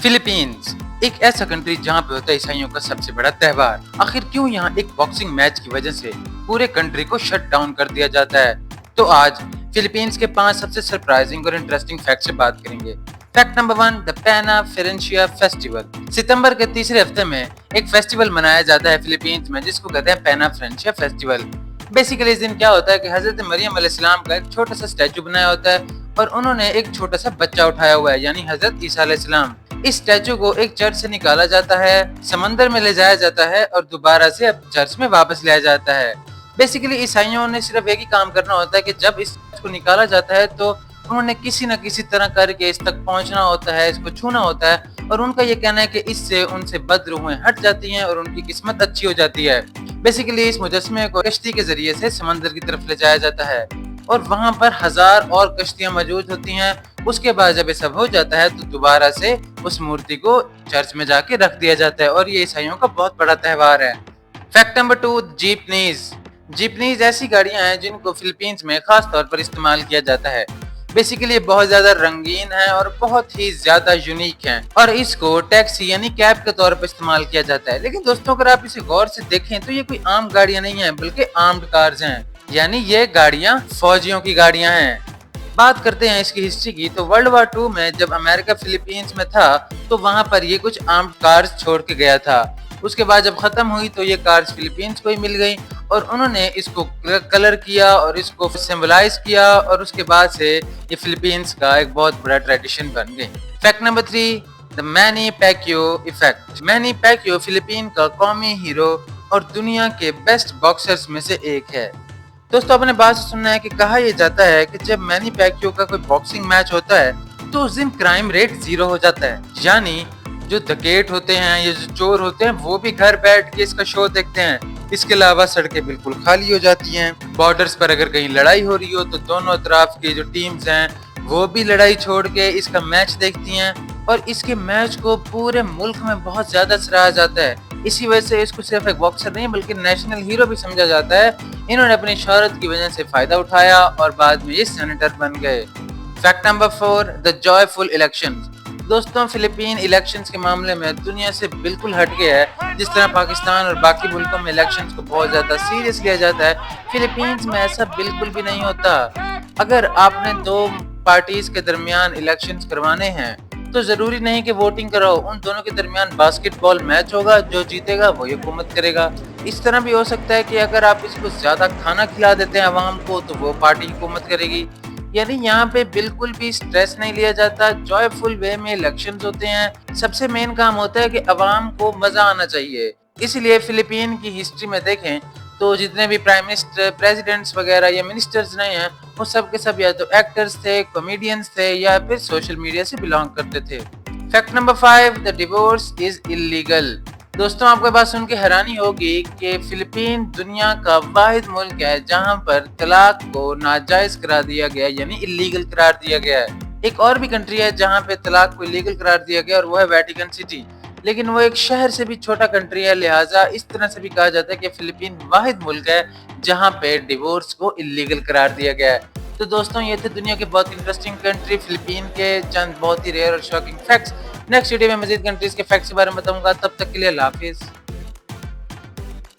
Philippines एक ऐसा country जहाँ पे होता है ईसाइयों का सबसे बड़ा त्योहार। आखिर क्यों यहाँ एक बॉक्सिंग मैच की वजह से पूरे कंट्री को शट डाउन कर दिया जाता है? तो आज फिलीपींस के 5 सबसे सरप्राइजिंग और इंटरेस्टिंग फैक्ट से बात करेंगे। फैक्ट नंबर 1, द पैना फेरेंशिया फेस्टिवल। सितंबर के तीसरे हफ्ते में एक फेस्टिवल मनाया जाता है फिलीपींस में, जिसको कहते हैं पैना फेरेंशिया फेस्टिवल। बेसिकली इस दिन क्या होता है कि हजरत मरियम अलैहिस्सलाम का एक छोटा सा स्टैचू बनाया होता है और उन्होंने एक छोटा सा बच्चा उठाया हुआ है, यानी हजरत ईसा अलैहिस्सलाम। इस स्टैचू को एक चर्च से निकाला जाता है, समंदर में ले जाया जाता है और दोबारा से अब चर्च में वापस लाया जाता है। बेसिकली ईसाइयों ने सिर्फ एक ही काम करना होता है कि जब इसको निकाला जाता है तो उन्होंने किसी न किसी तरह करके इस तक पहुंचना होता है, इसको छूना होता है, और उनका ये कहना है कि इससे उनसे बदरूहें हट जाती हैं और उनकी किस्मत अच्छी हो जाती है। बेसिकली इस मुजस्मे को कश्ती के जरिए से समंदर की तरफ ले जाया जाता है और वहां पर 1000 और कश्तियां मौजूद होती हैं। उसके बाद जब ये सब हो जाता है तो दोबारा से उस मूर्ति को चर्च में जाके रख दिया जाता है और ये ईसाइयों का बहुत बड़ा त्योहार है। Fact number 2, जीपनीज। जीपनीज ऐसी गाड़ियां हैं जिनको फिलीपींस में खास तौर पर इस्तेमाल किया जाता है। बेसिकली बहुत ज्यादा रंगीन है और बहुत ही ज्यादा यूनिक है और इसको टैक्सी यानी कैब के तौर पर इस्तेमाल किया जाता है। लेकिन दोस्तों अगर आप इसे गौर से देखें तो ये कोई आम गाड़ियां नहीं है, बल्कि आर्म्ड कार्स हैं, यानी ये गाड़ियां फौजियों की गाड़ियां हैं। बात करते हैं इसकी हिस्ट्री की, तो वर्ल्ड वार 2 में जब अमेरिका फिलीपींस में था तो वहां पर ये कुछ आर्म्ड कार्स छोड़ के गया था। उसके बाद जब खत्म हुई तो ये कार्स फिलीपींस को ही मिल गई और उन्होंने इसको कलर किया और इसको सिंबलाइज किया और उसके बाद से ये फिलीपींस का एक बहुत बड़ा ट्रेडिशन बन गई। Fact number 3, the Manny Pacquiao effect. Manny Pacquiao Philippine का कौमी हीरो और दुनिया के बेस्ट बॉक्सर्स में से एक है। दोस्तों आपने बात सुनना है कि कहा यह जाता है कि जब मैनी पैक्वियो का कोई बॉक्सिंग मैच होता है तो उस दिन क्राइम रेट 0 हो जाता है, यानी जो डकैत होते हैं या जो चोर होते हैं वो भी घर बैठ के इसका शो देखते हैं। इसके अलावा सड़कें बिल्कुल खाली हो जाती हैं। बॉर्डर्स पर अगर कहीं लड़ाई हो रही हो तो दोनों तरफ की जो टीम्स हैं वो भी लड़ाई छोड़ के इसका मैच देखती हैं और इसके मैच को पूरे मुल्क में बहुत ज्यादा सराहा जाता है। इसी वजह से इसको सिर्फ एक बॉक्सर नहीं बल्कि नेशनल हीरो भी समझा जाता है। इन्होंने अपनी शोहरत की वजह से फायदा उठाया और बाद में ये सेनेटर बन गए। Fact number 4, the joyful elections. दोस्तों फिलीपीन इलेक्शंस के मामले में दुनिया से बिल्कुल हटके है। जिस तरह पाकिस्तान और बाकी मुल्कों में इलेक्शंस को बहुत ज्यादा सीरियस लिया जाता है, फिलीपींस में ऐसा बिल्कुल भी नहीं होता। अगर आपने 2 पार्टीज के दरमियान इलेक्शंस करवाने हैं तो जरूरी नहीं कि वोटिंग कराओ, उन दोनों के दरमियान बास्केटबॉल मैच होगा, जो जीतेगा वही हुकूमत करेगा। इस तरह भी हो सकता है कि अगर आप इसको ज्यादा खाना खिला देते हैं अवाम को तो वो पार्टी हुकूमत करेगी। यानी यहाँ पे बिल्कुल भी स्ट्रेस नहीं लिया जाता, जॉयफुल वे में इलेक्शंस होते हैं। सबसे मेन काम होता है कि अवाम को मजा आना चाहिए। इसलिए फिलीपीन की हिस्ट्री में देखें तो जितने भी प्राइम मिनिस्टर, प्रेसिडेंट्स वगैरह या मिनिस्टर्स रहे हैं वो सब के सब या तो एक्टर्स थे, कॉमेडियंस थे या फिर सोशल मीडिया से बिलोंग करते थे। Fact number 5, the divorce is illegal. दोस्तों आपको बात सुन के हैरानी होगी कि फिलीपीन दुनिया का वाहिद मुल्क है जहां पर तलाक को नाजायज करार दिया गया, यानी इलीगल करार दिया गया है। एक और भी कंट्री है जहां पे तलाक को इलीगल करार दिया गया और वो है वेटिकन सिटी, लेकिन वो एक शहर से भी छोटा कंट्री है। लिहाजा इस तरह से भी कहा जाता है कि फिलीपीन वाहिद मुल्क है जहां पे डिवोर्स को इलीगल करार दिया गया है। तो दोस्तों ये थे दुनिया के बहुत इंटरेस्टिंग कंट्री फिलीपीन के चंद बहुत ही रेयर और शॉकिंग फैक्ट्स। नेक्स्ट वीडियो में मजीद कंट्रीज के फैक्ट्स के बारे में बताऊंगा। तब तक के लिए अल्लाह हाफिज।